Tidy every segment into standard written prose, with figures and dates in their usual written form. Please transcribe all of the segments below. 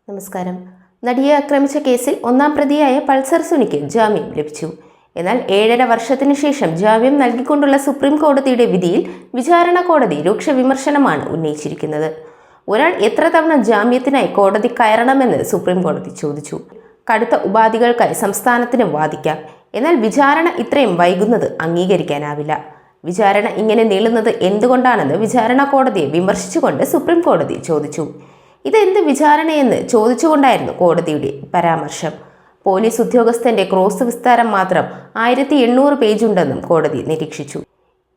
നമസ്കാരം. നടിയെ ആക്രമിച്ച കേസിൽ ഒന്നാം പ്രതിയായ പൾസർ സുനിക്ക് ജാമ്യം ലഭിച്ചു. എന്നാൽ 7.5 വർഷത്തിനു ശേഷം ജാമ്യം നൽകിക്കൊണ്ടുള്ള സുപ്രീം കോടതിയുടെ വിധിയിൽ വിചാരണ കോടതി രൂക്ഷ വിമർശനമാണ് ഉന്നയിച്ചിരിക്കുന്നത്. ഒരാൾ എത്ര തവണ ജാമ്യത്തിനായി കോടതി കയറണമെന്ന് സുപ്രീം കോടതി ചോദിച്ചു. കടുത്ത ഉപാധികൾക്കായി സംസ്ഥാനത്തിന് വാദിക്കാം, എന്നാൽ വിചാരണ ഇത്രയും വൈകുന്നത് അംഗീകരിക്കാനാവില്ല. വിചാരണ ഇങ്ങനെ നീളുന്നത് എന്തുകൊണ്ടാണെന്ന് വിചാരണ കോടതിയെ വിമർശിച്ചുകൊണ്ട് സുപ്രീം കോടതി ചോദിച്ചു. ഇതെന്ത് വിചാരണയെന്ന് ചോദിച്ചുകൊണ്ടായിരുന്നു കോടതിയുടെ പരാമർശം. പോലീസ് ഉദ്യോഗസ്ഥന്റെ ക്രോസ് വിസ്താരം മാത്രം 1800 പേജുണ്ടെന്നും കോടതി നിരീക്ഷിച്ചു.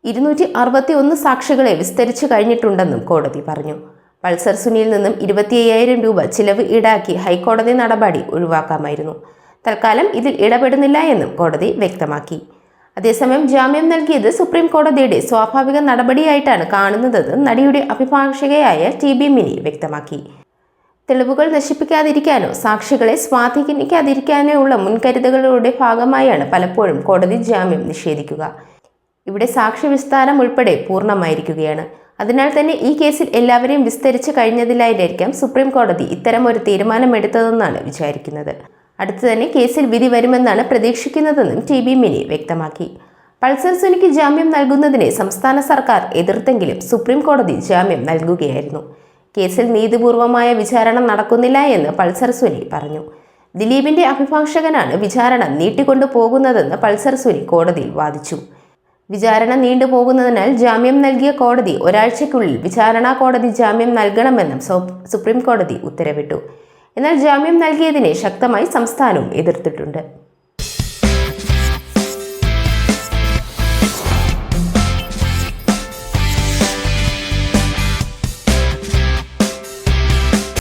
261 സാക്ഷികളെ വിസ്തരിച്ചു കഴിഞ്ഞിട്ടുണ്ടെന്നും കോടതി പറഞ്ഞു. പൾസർ സുനിയിൽ നിന്നും 25,000 രൂപ ചിലവ് ഈടാക്കി ഹൈക്കോടതി നടപടി ഒഴിവാക്കാമായിരുന്നു. തൽക്കാലം ഇതിൽ ഇടപെടുന്നില്ല എന്നും കോടതി വ്യക്തമാക്കി. അതേസമയം ജാമ്യം നൽകിയത് സുപ്രീം കോടതിയുടെ സ്വാഭാവിക നടപടിയായിട്ടാണ് കാണുന്നതെന്ന് നടിയുടെ അഭിഭാഷകയായ TB മിനി വ്യക്തമാക്കി. തെളിവുകൾ നശിപ്പിക്കാതിരിക്കാനോ സാക്ഷികളെ സ്വാധീനിക്കാതിരിക്കാനോ ഉള്ള മുൻകരുതലുകളുടെ ഭാഗമായാണ് പലപ്പോഴും കോടതി ജാമ്യം നിഷേധിക്കുക. ഇവിടെ സാക്ഷി വിസ്താരം ഉൾപ്പെടെ പൂർണ്ണമായിരിക്കുകയാണ്. അതിനാൽ തന്നെ ഈ കേസിൽ എല്ലാവരെയും വിസ്തരിച്ച് കഴിഞ്ഞതിലായിരിക്കാം സുപ്രീം കോടതി ഇത്തരമൊരു തീരുമാനമെടുത്തതെന്നാണ് വിചാരിക്കുന്നത്. അടുത്തു തന്നെ കേസിൽ വിധി വരുമെന്നാണ് പ്രതീക്ഷിക്കുന്നതെന്നും TB മിനി വ്യക്തമാക്കി. പൾസർ സുനിക്ക് ജാമ്യം നൽകുന്നതിനെ സംസ്ഥാന സർക്കാർ എതിർത്തെങ്കിലും സുപ്രീം കോടതി ജാമ്യം നൽകുകയായിരുന്നു. കേസിൽ നീതിപൂർവമായ വിചാരണ നടക്കുന്നില്ല എന്ന് പൾസർ സുനി പറഞ്ഞു. ദിലീപിന്റെ അഭിഭാഷകനാണ് വിചാരണ നീട്ടിക്കൊണ്ടു പോകുന്നതെന്ന് പൾസർ സുനി കോടതിയിൽ വാദിച്ചു. വിചാരണ നീണ്ടുപോകുന്നതിനാൽ ജാമ്യം നൽകിയ കോടതി ഒരാഴ്ചയ്ക്കുള്ളിൽ വിചാരണാ കോടതി ജാമ്യം നൽകണമെന്നും സുപ്രീം കോടതി ഉത്തരവിട്ടു. എന്നാൽ ജാമ്യം നൽകിയതിനെ ശക്തമായി സംസ്ഥാനവും എതിർത്തിട്ടുണ്ട്.